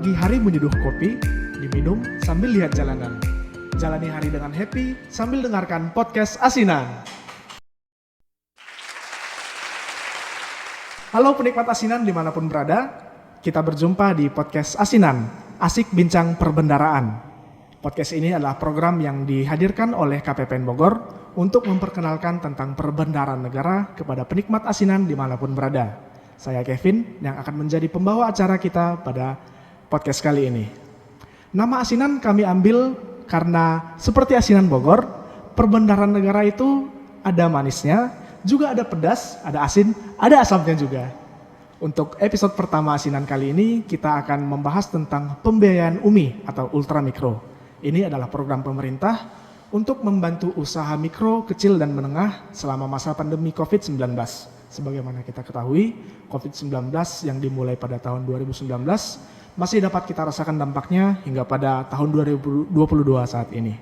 Pagi hari menyeduh kopi, diminum sambil lihat jalanan. Jalani hari dengan happy sambil dengarkan podcast Asinan. Halo penikmat Asinan dimanapun berada, kita berjumpa di podcast Asinan, Asik Bincang Perbendaraan. Podcast ini adalah program yang dihadirkan oleh KPPN Bogor untuk memperkenalkan tentang perbendaharaan negara kepada penikmat Asinan dimanapun berada. Saya Kevin yang akan menjadi pembawa acara kita pada podcast kali ini. Nama Asinan kami ambil karena seperti Asinan Bogor, perbendaharaan negara itu ada manisnya, juga ada pedas, ada asin, ada asamnya juga. Untuk episode pertama Asinan kali ini, kita akan membahas tentang pembiayaan UMI atau ultramikro. Ini adalah program pemerintah untuk membantu usaha mikro, kecil, dan menengah selama masa pandemi COVID-19. Sebagaimana kita ketahui, COVID-19 yang dimulai pada tahun 2019 masih dapat kita rasakan dampaknya hingga pada tahun 2022 saat ini.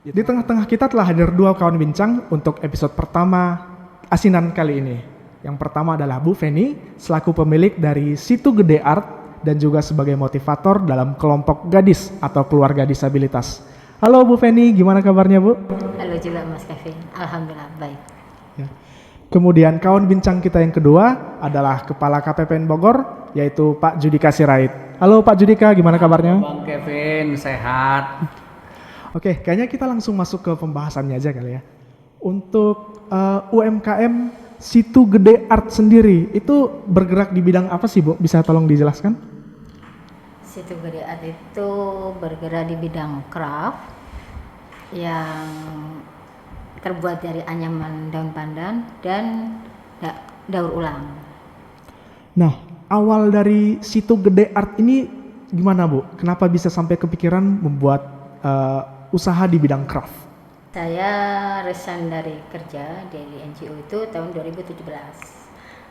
Di tengah-tengah kita telah hadir dua kawan bincang untuk episode pertama Asinan kali ini. Yang pertama adalah Bu Feni, selaku pemilik dari Situ Gede Art dan juga sebagai motivator dalam kelompok gadis atau keluarga disabilitas. Halo Bu Feni, gimana kabarnya Bu? Halo juga Mas Kevin, alhamdulillah baik. Ya. Kemudian kawan bincang kita yang kedua adalah Kepala KPPN Bogor, yaitu Pak Judika Sirait. Halo Pak Judika, gimana kabarnya? Bang Kevin, sehat. Oke, kayaknya kita langsung masuk ke pembahasannya aja kali ya. Untuk UMKM Situ Gede Art sendiri, itu bergerak di bidang apa sih Bu? Bisa tolong dijelaskan? Situ Gede Art itu bergerak di bidang craft yang terbuat dari anyaman daun pandan dan daur ulang. Nah, awal dari Situ Gede Art ini gimana Bu? Kenapa bisa sampai kepikiran membuat usaha di bidang craft? Saya resign dari kerja dari NGO itu tahun 2017.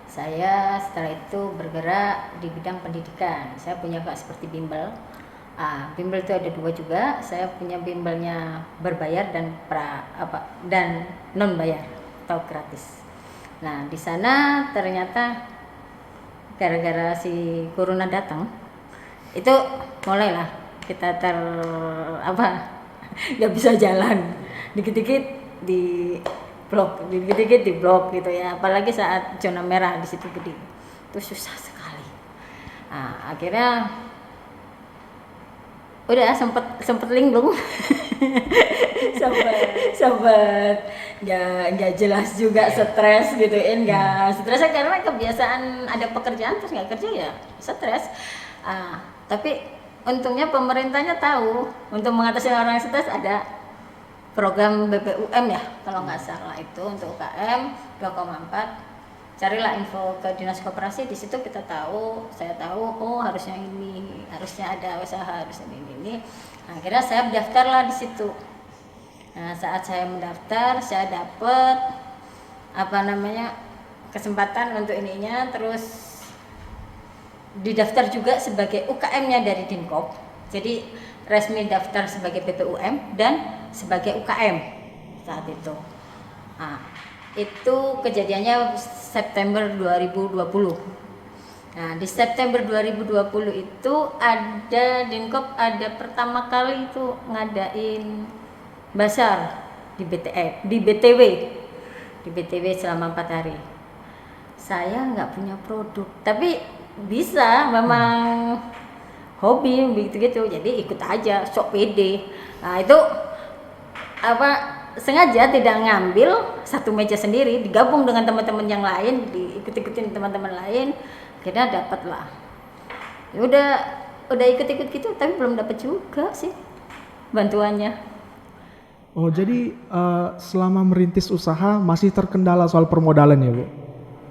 Saya setelah itu bergerak di bidang pendidikan. Saya punya kakak seperti bimbel. Bimbel itu ada dua juga. Saya punya bimbelnya berbayar dan dan non bayar atau gratis. Nah, di sana ternyata gara-gara si corona datang, itu mulailah kita nggak bisa jalan, dikit-dikit di blok gitu ya, apalagi saat zona merah di situ gede, itu susah sekali. Nah, akhirnya udah sempet linglung, sempet nggak jelas juga, stres gituin, nggak stresnya karena kebiasaan ada pekerjaan terus nggak kerja ya stres. Tapi untungnya pemerintahnya tahu untuk mengatasi orang yang stres ada program BPUM ya kalau nggak salah, itu untuk UKM 2,4. Carilah info ke dinas koperasi, di situ saya tahu oh harusnya ini, harusnya ada usaha, harusnya ini. Akhirnya saya mendaftarlah di situ. Nah, saat saya mendaftar, saya dapat kesempatan untuk ininya, terus didaftar juga sebagai UKM-nya dari Dinkop. Jadi resmi daftar sebagai BPUM dan sebagai UKM saat itu. Itu kejadiannya September 2020. Nah, di September 2020 itu ada Dinkop pertama kali itu ngadain basar di BTW selama 4 hari. Saya nggak punya produk, tapi bisa, memang hobi begitu, jadi ikut aja, sok pede. Nah, itu sengaja tidak ngambil satu meja sendiri, digabung dengan teman-teman yang lain, diikut-ikutin teman-teman lain, akhirnya dapat lah. Ya udah ikut-ikut gitu, tapi belum dapat juga sih bantuannya. Oh, jadi selama merintis usaha masih terkendala soal permodalan ya Bu?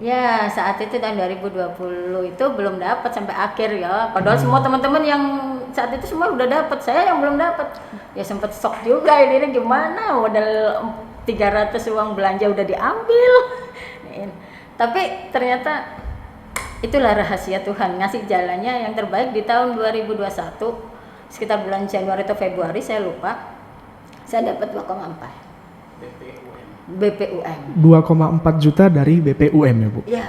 Ya, saat itu tahun 2020 itu belum dapat sampai akhir ya. Padahal semua teman-teman yang saat itu semua udah dapat, saya yang belum dapat. Ya sempat shock juga, ini gimana, modal 300 uang belanja udah diambil. Tapi ternyata itulah rahasia Tuhan, ngasih jalannya yang terbaik di tahun 2021, sekitar bulan Januari atau Februari saya lupa. Saya dapat 2,4. BPUM 2,4 juta dari BPUM ya Bu? Iya.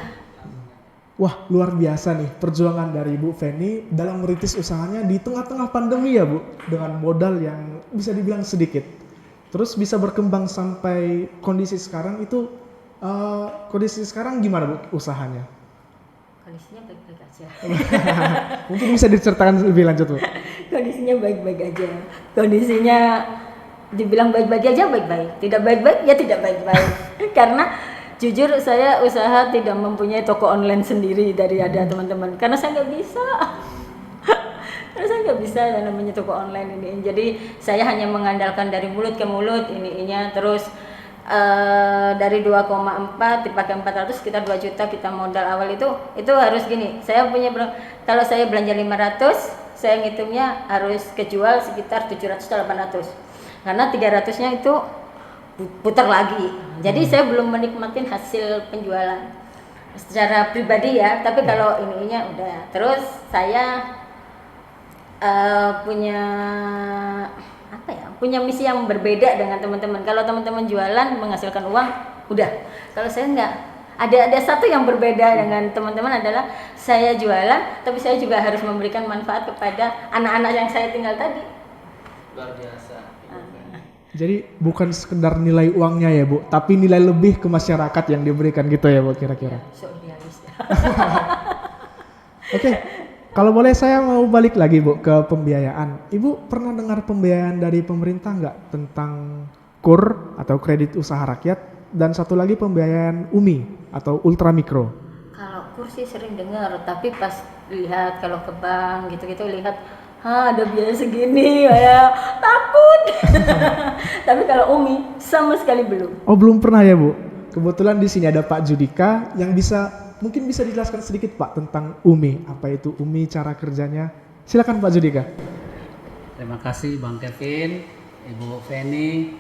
Wah, luar biasa nih perjuangan dari Bu Feni dalam merintis usahanya di tengah-tengah pandemi ya Bu, dengan modal yang bisa dibilang sedikit. Terus bisa berkembang sampai kondisi sekarang itu, kondisi sekarang gimana Bu usahanya? Kondisinya baik-baik aja. Mungkin bisa diceritakan lebih lanjut Bu. Kondisinya baik-baik aja. Kondisinya dibilang baik-baik aja baik-baik, tidak baik-baik ya tidak baik-baik. Karena jujur saya usaha tidak mempunyai toko online sendiri dari ada teman-teman, karena saya nggak bisa. Karena saya nggak bisa yang namanya toko online ini. Jadi saya hanya mengandalkan dari mulut ke mulut ininya terus. Dari 2,4 dipakai 400 sekitar 2 juta kita modal awal itu harus gini. Saya punya kalau saya belanja 500, saya ngitungnya harus kejual sekitar 700 atau 800. Karena 300-nya itu putar lagi. Jadi saya belum menikmatin hasil penjualan secara pribadi ya, tapi kalau ininya udah. Terus saya punya misi yang berbeda dengan teman-teman. Kalau teman-teman jualan menghasilkan uang, udah. Kalau saya enggak, ada satu yang berbeda dengan teman-teman adalah saya jualan, tapi saya juga harus memberikan manfaat kepada anak-anak yang saya tinggal tadi. Luar biasa. Jadi bukan sekedar nilai uangnya ya Bu, tapi nilai lebih ke masyarakat yang diberikan gitu ya Bu kira-kira. So idealis. Oke, kalau boleh saya mau balik lagi Bu ke pembiayaan. Ibu pernah dengar pembiayaan dari pemerintah nggak tentang KUR atau kredit usaha rakyat, dan satu lagi pembiayaan UMI atau ultramikro? Kalau kursi sering dengar, tapi pas lihat kalau ke bank gitu-gitu lihat, ada biaya segini ya takut. Tapi kalau UMI sama sekali belum. Oh belum pernah ya Bu. Kebetulan di sini ada Pak Judika yang mungkin bisa dijelaskan sedikit Pak tentang UMI. Apa itu UMI, cara kerjanya? Silakan Pak Judika. Terima kasih Bang Kevin, Ibu Feni.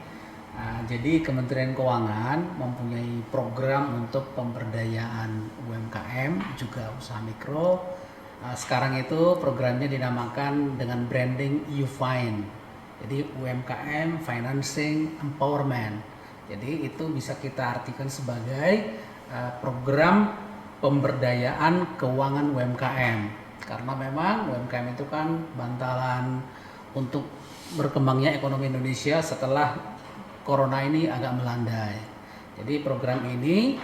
Jadi Kementerian Keuangan mempunyai program untuk pemberdayaan UMKM juga usaha mikro. Sekarang itu programnya dinamakan dengan branding UFIN. Jadi UMKM Financing Empowerment. Jadi itu bisa kita artikan sebagai program pemberdayaan keuangan UMKM. Karena memang UMKM itu kan bantalan untuk berkembangnya ekonomi Indonesia setelah corona ini agak melandai. Jadi program ini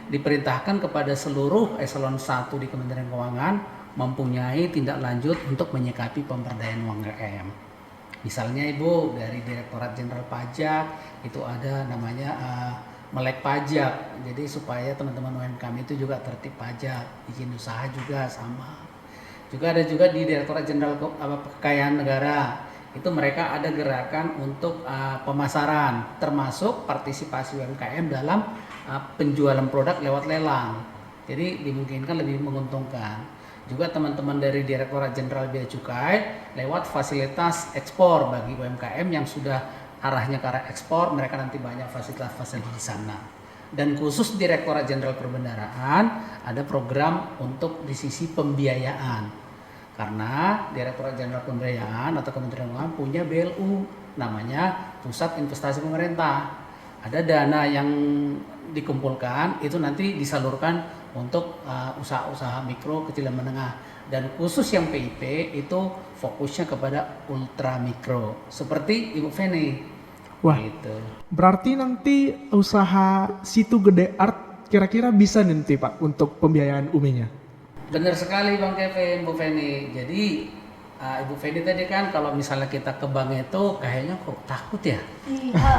diperintahkan kepada seluruh eselon 1 di Kementerian Keuangan mempunyai tindak lanjut untuk menyikapi pemberdayaan UMKM. Misalnya Ibu dari Direktorat Jenderal Pajak itu ada namanya melek pajak. Jadi supaya teman-teman UMKM itu juga tertib pajak, izin usaha juga sama. Juga ada juga di Direktorat Jenderal Kekayaan Negara. Itu mereka ada gerakan untuk pemasaran, termasuk partisipasi UMKM dalam penjualan produk lewat lelang. Jadi dimungkinkan lebih menguntungkan. Juga teman-teman dari Direktorat Jenderal Bea Cukai lewat fasilitas ekspor bagi UMKM yang sudah arahnya ke arah ekspor, mereka nanti banyak fasilitas-fasilitas di sana. Dan khusus Direktorat Jenderal Perbendaharaan ada program untuk di sisi pembiayaan. Karena Direktorat Jenderal Pembiayaan atau Kementerian Keuangan punya BLU namanya Pusat Investasi Pemerintah. Ada dana yang dikumpulkan itu nanti disalurkan untuk usaha-usaha mikro, kecil dan menengah. Dan khusus yang PIP itu fokusnya kepada ultra mikro seperti Ibu Feni. Wah, gitu. Berarti nanti usaha Situ Gede Art kira-kira bisa nanti Pak untuk pembiayaan UMI-nya? Benar sekali Bang Kevin, Bu Feni. Jadi Ibu Feni tadi kan kalau misalnya kita ke bank itu kayaknya kok takut ya. Iya.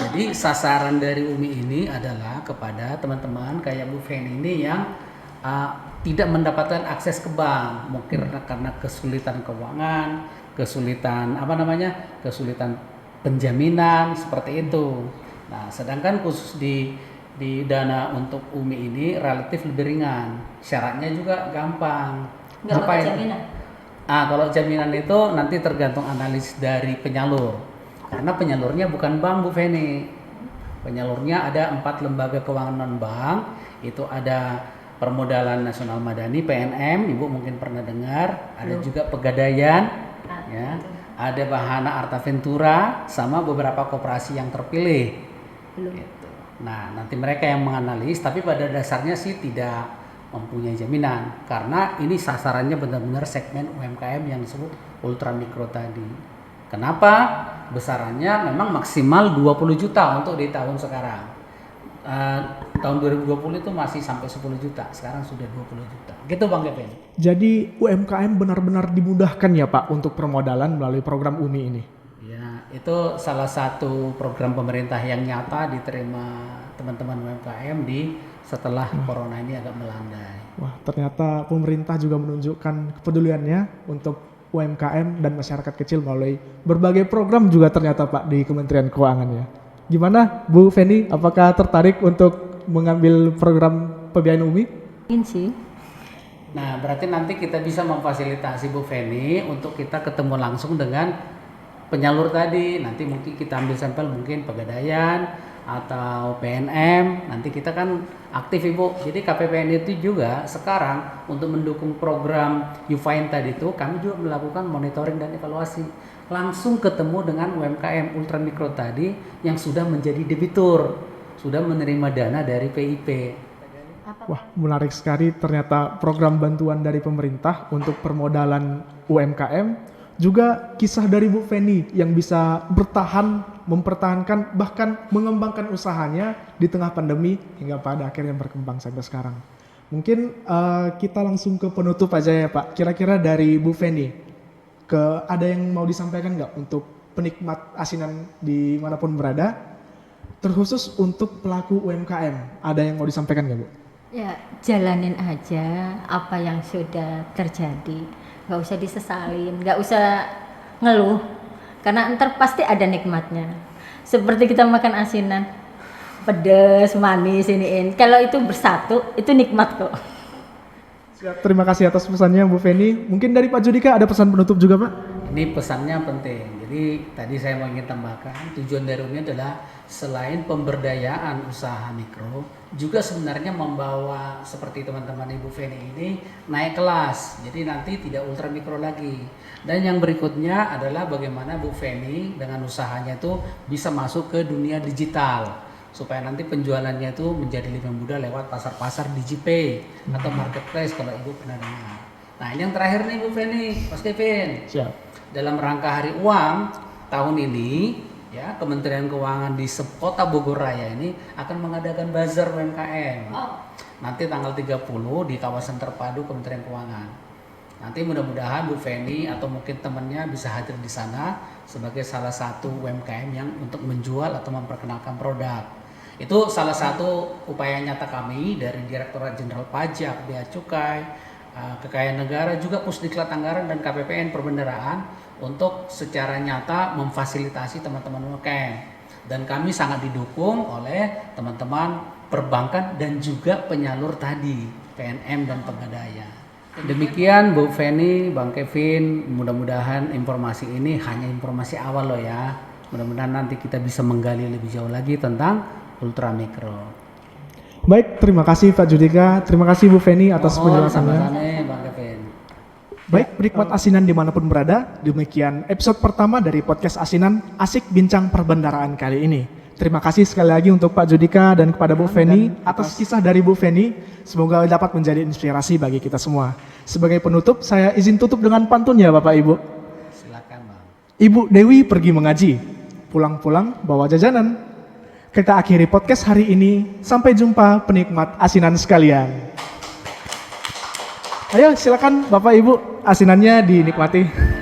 Jadi sasaran dari UMI ini adalah kepada teman-teman kayak Bu Feni ini yang tidak mendapatkan akses ke bank, mungkin karena kesulitan keuangan, kesulitan kesulitan penjaminan seperti itu. Nah, sedangkan khusus di dana untuk UMI ini relatif lebih ringan, syaratnya juga gampang. Nggak pakai jaminan. Kalau jaminan itu nanti tergantung analis dari penyalur, karena penyalurnya bukan bank Bu Feni. Penyalurnya ada 4 lembaga keuangan non bank, itu ada Permodalan Nasional Madani (PNM), Ibu mungkin pernah dengar, ada juga Pegadaian, ya, ada Bahana Arta Ventura, sama beberapa koperasi yang terpilih. Gitu. Nah, nanti mereka yang menganalisis, tapi pada dasarnya sih tidak mempunyai jaminan, karena ini sasarannya benar-benar segmen UMKM yang disebut ultra mikro tadi. Kenapa? Besarannya memang maksimal 20 juta untuk di tahun sekarang. Tahun 2020 itu masih sampai 10 juta, sekarang sudah 20 juta. Gitu Bang Kevin. Jadi UMKM benar-benar dimudahkan ya Pak untuk permodalan melalui program UMI ini. Ya, itu salah satu program pemerintah yang nyata diterima teman-teman UMKM setelah corona ini agak melandai. Wah, ternyata pemerintah juga menunjukkan kepeduliannya untuk UMKM dan masyarakat kecil melalui berbagai program juga ternyata Pak di Kementerian Keuangan ya. Gimana Bu Feni, apakah tertarik untuk mengambil program pembiayaan UMI? Ingin sih. Nah, berarti nanti kita bisa memfasilitasi Bu Feni untuk kita ketemu langsung dengan penyalur tadi. Nanti mungkin kita ambil sampel mungkin Pegadaian atau PNM. Nanti kita kan aktif Ibu. Jadi KPPN itu juga sekarang untuk mendukung program Ufind tadi itu kami juga melakukan monitoring dan evaluasi. Langsung ketemu dengan UMKM ultra mikro tadi yang sudah menjadi debitur, sudah menerima dana dari PIP. Wah, menarik sekali ternyata program bantuan dari pemerintah untuk permodalan UMKM. Juga kisah dari Bu Feni yang bisa bertahan, mempertahankan, bahkan mengembangkan usahanya di tengah pandemi hingga pada akhirnya berkembang sampai sekarang. Mungkin kita langsung ke penutup aja ya Pak. Kira-kira dari Bu Feni, ada yang mau disampaikan nggak untuk penikmat asinan dimanapun berada, terkhusus untuk pelaku UMKM, ada yang mau disampaikan nggak Bu? Ya, jalanin aja apa yang sudah terjadi. Nggak usah disesalin, nggak usah ngeluh, karena ntar pasti ada nikmatnya. Seperti kita makan asinan, pedas, manis, iniin. Kalau itu bersatu, itu nikmat kok. Siap, terima kasih atas pesannya Bu Feni. Mungkin dari Pak Judika ada pesan penutup juga Pak? Ini pesannya penting. Jadi tadi saya mau ingin tambahkan, tujuan dari UMI adalah selain pemberdayaan usaha mikro, juga sebenarnya membawa seperti teman-teman Ibu Feni ini naik kelas. Jadi nanti tidak ultra mikro lagi. Dan yang berikutnya adalah bagaimana Bu Feni dengan usahanya itu bisa masuk ke dunia digital, supaya nanti penjualannya itu menjadi lebih mudah lewat pasar-pasar DigiPay atau marketplace kalau Ibu pernah dengar. Nah, yang terakhir nih Bu Feni, Mas Kevin. Siap. Dalam rangka Hari Uang tahun ini, ya Kementerian Keuangan di Kota Bogor Raya ini akan mengadakan bazar UMKM. Nanti tanggal 30 di kawasan terpadu Kementerian Keuangan. Nanti mudah-mudahan Bu Feni atau mungkin temannya bisa hadir di sana sebagai salah satu UMKM yang untuk menjual atau memperkenalkan produk. Itu salah satu upaya nyata kami dari Direktorat Jenderal Pajak, Bea Cukai, Kekayaan Negara, juga Pusdiklat Anggaran dan KPPN Perbendaharaan untuk secara nyata memfasilitasi teman-teman UMKM. Dan kami sangat didukung oleh teman-teman perbankan dan juga penyalur tadi, PNM dan Pegadaian. Demikian Bu Feni, Bang Kevin, mudah-mudahan informasi ini hanya informasi awal loh ya. Mudah-mudahan nanti kita bisa menggali lebih jauh lagi tentang ultra mikro. Baik, terima kasih Pak Judika, terima kasih Bu Feni atas penjelasannya. Sama-sama Bang Kevin. Baik, penikmat asinan dimanapun berada, demikian episode pertama dari podcast Asinan Asik Bincang Perbendaraan kali ini. Terima kasih sekali lagi untuk Pak Judika dan kepada Bu Feni atas kisah dari Bu Feni. Semoga dapat menjadi inspirasi bagi kita semua. Sebagai penutup, saya izin tutup dengan pantun ya Bapak Ibu. Silakan Bang. Ibu Dewi pergi mengaji, pulang-pulang bawa jajanan. Kita akhiri podcast hari ini. Sampai jumpa penikmat asinan sekalian. Ayo silakan Bapak Ibu, asinannya dinikmati.